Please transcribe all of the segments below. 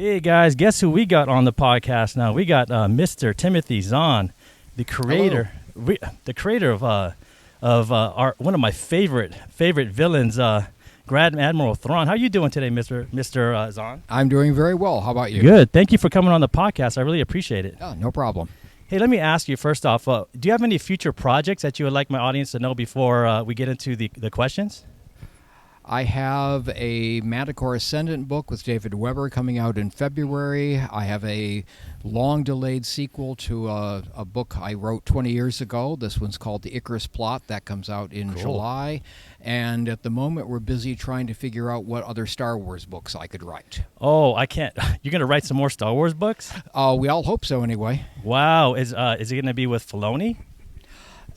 Hey guys, guess who we got on the podcast now? We got Mr. Timothy Zahn, the creator, of our one of my favorite villains, Grand Admiral Thrawn. How are you doing today, Mr. Zahn? I'm doing very well. How about you? Good. Thank you for coming on the podcast. I really appreciate it. Oh, no problem. Hey, let me ask you first off, do you have any future projects that you would like my audience to know before we get into the questions? I have a Manticore Ascendant book with David Weber coming out in February. I have a long-delayed sequel to a book I wrote 20 years ago. This one's called The Icarus Plot. That comes out in July. And at the moment, we're busy trying to figure out what other Star Wars books I could write. Oh, I can't. You're going to write some more Star Wars books? We all hope so, anyway. Wow. Is it going to be with Filoni?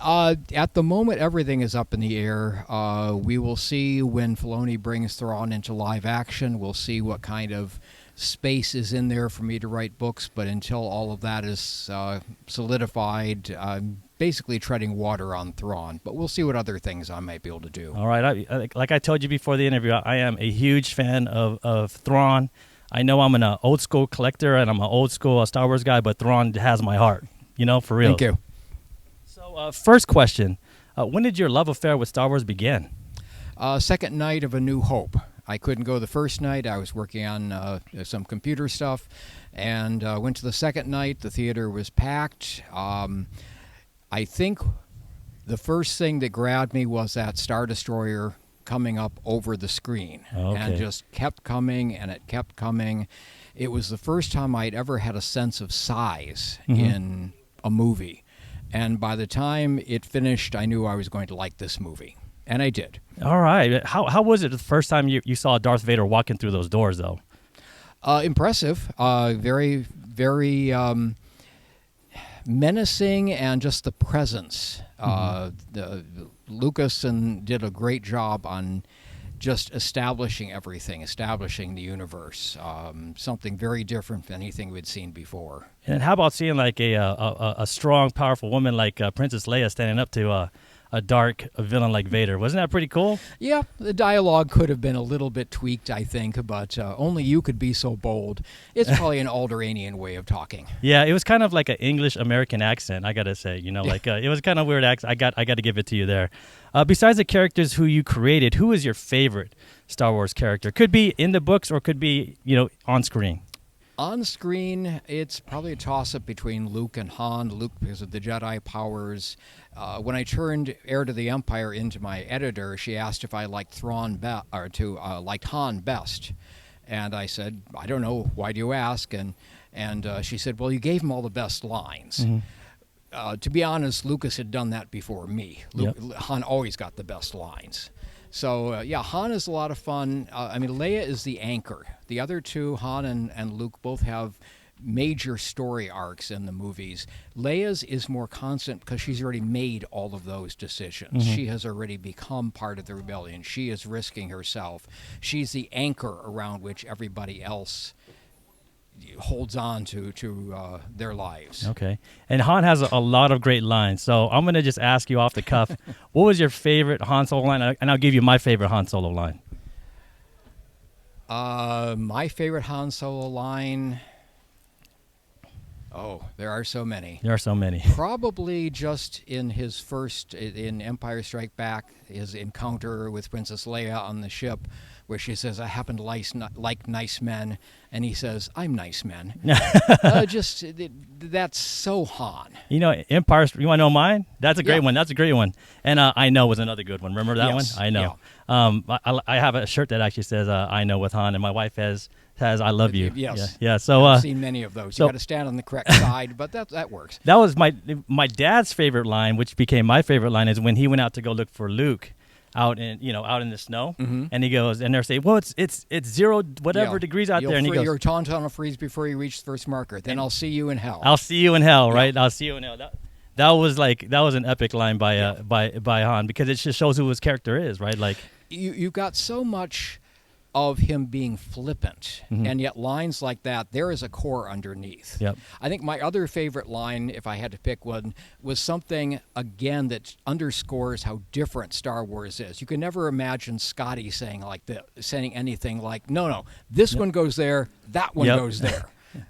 At the moment, everything is up in the air. We will see when Filoni brings Thrawn into live action. We'll see what kind of space is in there for me to write books. But until all of that is solidified, I'm basically treading water on Thrawn. But we'll see what other things I might be able to do. All right. Like I told you before the interview, I am a huge fan of Thrawn. I know I'm an old school collector and I'm an old school Star Wars guy, but Thrawn has my heart, for real. Thank you. First question, when did your love affair with Star Wars begin? Second night of A New Hope. I couldn't go the first night. I was working on some computer stuff, and went to the second night. The theater was packed. I think the first thing that grabbed me was that Star Destroyer coming up over the screen, and just kept coming, and it kept coming. It was the first time I'd ever had a sense of size in a movie. And by the time it finished, I knew I was going to like this movie. And I did. All right. How was it the first time you saw Darth Vader walking through those doors, though? Impressive. Very, very menacing, and just the presence. Lucas did a great job on just establishing everything, establishing the universe, something very different than anything we'd seen before. And how about seeing like a strong, powerful woman like Princess Leia standing up to a dark villain like Vader? Wasn't that pretty cool? Yeah, the dialogue could have been a little bit tweaked, I think, but only you could be so bold. It's probably an Alderanian way of talking. Yeah, it was kind of like an English-American accent, I got to say. It was kind of weird accent. I got to give it to you there. Besides the characters who you created, who is your favorite Star Wars character? Could be in the books or could be, on screen. On screen, it's probably a toss-up between Luke and Han. Luke because of the Jedi powers. When I turned Heir to the Empire into my editor, she asked if I liked liked Han best, and I said, I don't know. Why do you ask? And she said, well, you gave him all the best lines. To be honest, Lucas had done that before me. Han always got the best lines. So, Han is a lot of fun. Leia is the anchor. The other two, Han and Luke, both have major story arcs in the movies. Leia's is more constant because she's already made all of those decisions. She has already become part of the rebellion. She is risking herself. She's the anchor around which everybody else holds on to their lives. Okay. And Han has a lot of great lines. So I'm going to just ask you off the cuff, what was your favorite Han Solo line? And I'll give you my favorite Han Solo line. My favorite Han Solo line... Oh, there are so many. There are so many. Probably just in his first, in Empire Strike Back, his encounter with Princess Leia on the ship, where she says, I happen to like nice men, and he says, I'm nice men. That's so Han. Empire, you want to know mine? That's a great one. That's a great one. And I Know was another good one. Remember that one? I Know. Yeah. I have a shirt that actually says I Know with Han, and my wife has I Love You. Yes. Yeah. So I've seen many of those. You got to stand on the correct side, but that works. That was my dad's favorite line, which became my favorite line, is when he went out to go look for Luke out in the snow, and he goes, and they're saying, well, it's 0 whatever degrees out there, and he goes, your tauntaun will freeze before you reach the first marker. Then I'll see you in hell. I'll see you in hell, right? I'll see you in hell. That was an epic line by Han, because it just shows who his character is, right? Like you've got so much of him being flippant, and yet lines like that, there is a core underneath. Yep. I think my other favorite line, if I had to pick one, was something, again, that underscores how different Star Wars is. You can never imagine Scotty saying anything like, no, this one goes there, that one goes there.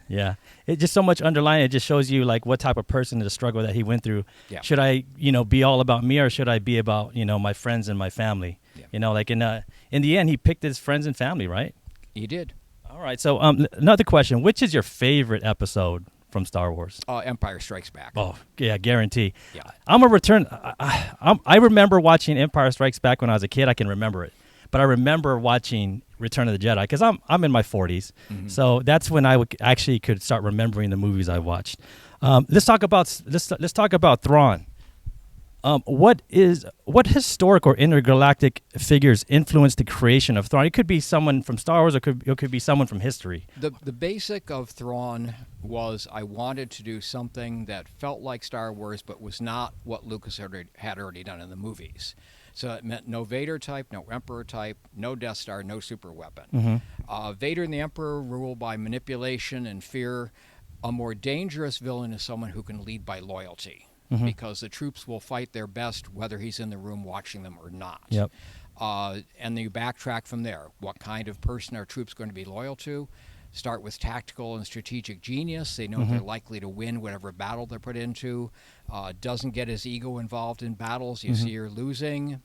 Yeah, it just so much underlying. It just shows you like what type of person, the struggle that he went through. Yeah. Should I, be all about me, or should I be about, my friends and my family? Yeah. Like in the end, he picked his friends and family, right? He did. All right. So another question: which is your favorite episode from Star Wars? Empire Strikes Back. Oh yeah, guarantee. Yeah. I'm a return. I remember watching Empire Strikes Back when I was a kid. I can remember it, but I remember watching Return of the Jedi because I'm in my 40s, so that's when I could start remembering the movies I watched. Let's talk about Thrawn. What historic or intergalactic figures influenced the creation of Thrawn? It could be someone from Star Wars, or it could be someone from history. The basic of Thrawn was I wanted to do something that felt like Star Wars, but was not what Lucas had already done in the movies. So it meant no Vader type, no Emperor type, no Death Star, no super weapon. Vader and the Emperor rule by manipulation and fear. A more dangerous villain is someone who can lead by loyalty, because the troops will fight their best whether he's in the room watching them or not. Yep. And then you backtrack from there. What kind of person are troops going to be loyal to? Start with tactical and strategic genius. They know they're likely to win whatever battle they're put into. Doesn't get his ego involved in battles. You see you're losing.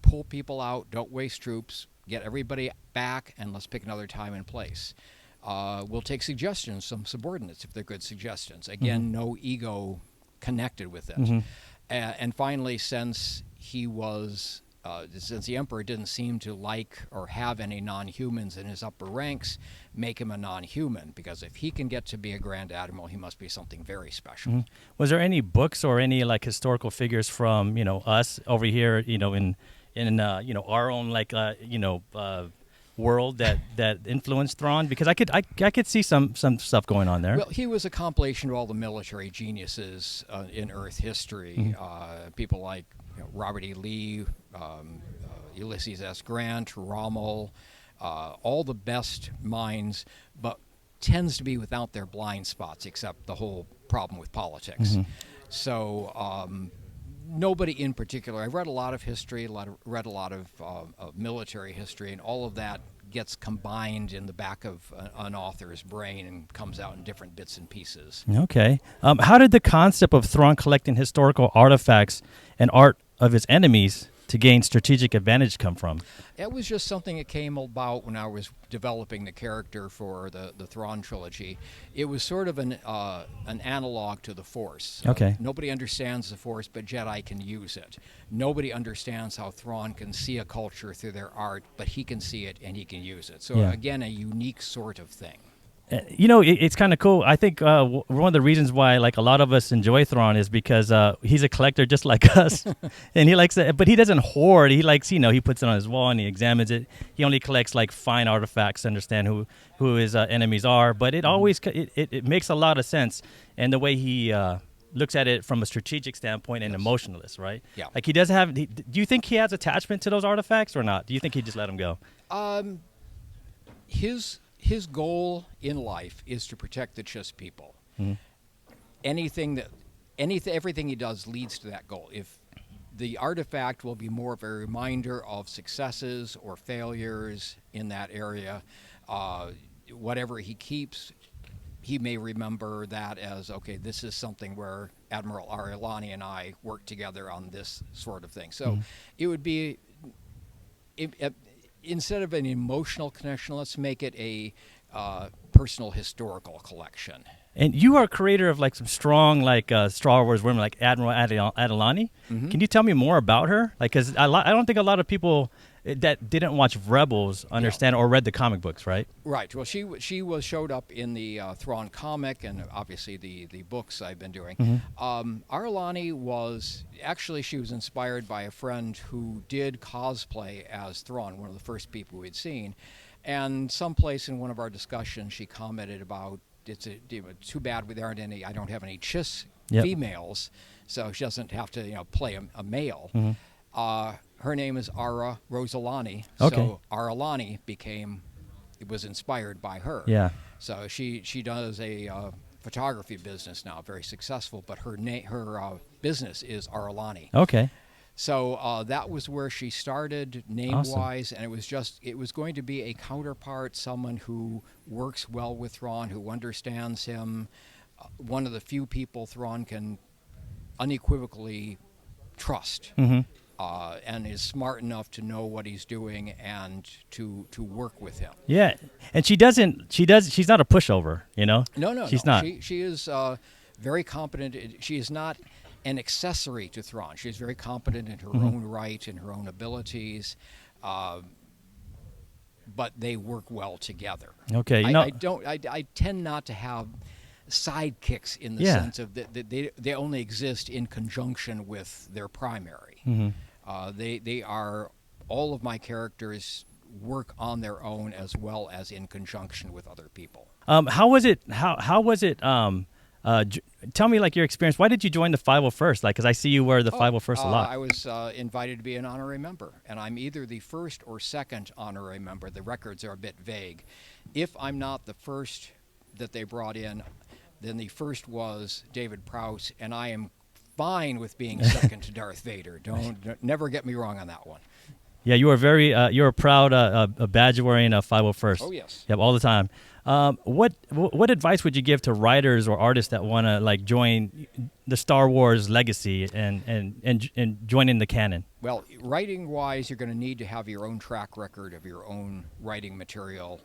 Pull people out. Don't waste troops. Get everybody back, and let's pick another time and place. We'll take suggestions from subordinates if they're good suggestions. Again, no ego connected with it. And finally, since the Emperor didn't seem to like or have any non-humans in his upper ranks, make him a non-human, because if he can get to be a Grand Admiral, he must be something very special. Was there any books or any like historical figures from us over here, in our own world that influenced Thrawn? Because I could see some stuff going on there. Well, he was a compilation of all the military geniuses in Earth history. People like Robert E. Lee, Ulysses S. Grant, Rommel, all the best minds, but tends to be without their blind spots, except the whole problem with politics. So nobody in particular. I've read a lot of history, read a lot of military history, and all of that gets combined in the back of an author's brain and comes out in different bits and pieces. Okay. How did the concept of Thrawn collecting historical artifacts and art of his enemies to gain strategic advantage come from? It was just something that came about when I was developing the character for the Thrawn trilogy. It was sort of an analog to the Force. Okay. Nobody understands the Force, but Jedi can use it. Nobody understands how Thrawn can see a culture through their art, but he can see it and he can use it. So again, a unique sort of thing. It's kind of cool. I think one of the reasons why like a lot of us enjoy Thrawn is because he's a collector just like us, and he likes it. But he doesn't hoard. He likes, he puts it on his wall and he examines it. He only collects like fine artifacts to understand who his enemies are. But it always it makes a lot of sense, and the way he looks at it from a strategic standpoint and emotionalist, right? Yeah. Like he does have. Do you think he has attachment to those artifacts or not? Do you think he just let them go? His goal in life is to protect the Chiss people. Everything he does leads to that goal. If the artifact will be more of a reminder of successes or failures in that area, whatever he keeps, he may remember that as, okay, this is something where Admiral Adelani and I worked together on this sort of thing. So it would be... instead of an emotional connection, let's make it a personal historical collection. And you are a creator of like some strong like Star Wars women like Admiral Adelani. Can you tell me more about her? Like, because I don't think a lot of people that didn't watch Rebels understand or read the comic books, right? Right. Well, she showed up in the Thrawn comic and obviously the books I've been doing. Adelani she was inspired by a friend who did cosplay as Thrawn, one of the first people we'd seen. And someplace in one of our discussions, she commented about, it's too bad I don't have any Chiss females, so she doesn't have to play a male. Her name is Ara Rosalani. Okay. So Aralani it was inspired by her. Yeah. So she does a photography business now, very successful, but her business is Aralani. Okay. So that was where she started name-wise, and it was going to be a counterpart, someone who works well with Thrawn, who understands him, one of the few people Thrawn can unequivocally trust, and is smart enough to know what he's doing and to work with him. Yeah, and she's not a pushover, No, she's not. She is very competent. She is not an accessory to Thrawn. She's very competent in her own right, in her own abilities, but they work well together. Okay, I tend not to have sidekicks in the sense of that they only exist in conjunction with their primary. They are, all of my characters work on their own as well as in conjunction with other people. How was it? How was it? Tell me, like, your experience. Why did you join the 501st? Like, because I see you wear the 501st a lot. I was invited to be an honorary member, and I'm either the first or second honorary member. The records are a bit vague. If I'm not the first that they brought in, then the first was David Prowse, and I am fine with being second to Darth Vader. Never get me wrong on that one. Yeah, you are you're a proud badge wearing 501st. Oh yes. Yep, all the time. What advice would you give to writers or artists that want to like join the Star Wars legacy and join in the canon? Well, writing wise, you're going to need to have your own track record of your own writing material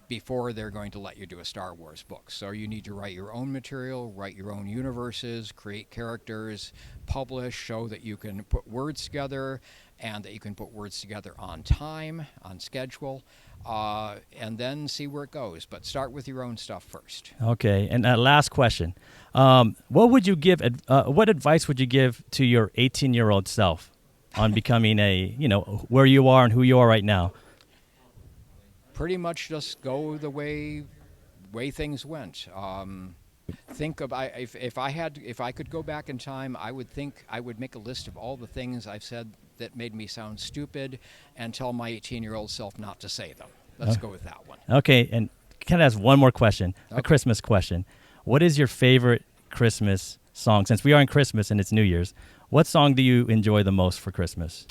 before they're going to let you do a Star Wars book. So you need to write your own material, write your own universes, create characters, publish, show that you can put words together and that you can put words together on time, on schedule, and then see where it goes. But start with your own stuff first. Okay, and last question. What would you give? What advice would you give to your 18-year-old self on becoming where you are and who you are right now? Pretty much just go the way things went. Think of if I could go back in time, I would make a list of all the things I've said that made me sound stupid, and tell my 18-year-old self not to say them. Let's go with that one. Okay, and can I ask one more question? Okay. A Christmas question. What is your favorite Christmas song? Since we are in Christmas and it's New Year's, what song do you enjoy the most for Christmas?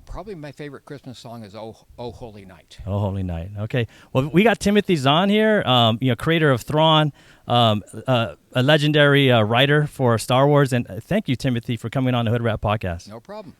Probably my favorite Christmas song is "Oh Holy Night." Oh Holy Night. Okay. Well, we got Timothy Zahn here, creator of Thrawn, a legendary writer for Star Wars, and thank you, Timothy, for coming on the Hoodrat podcast. No problem.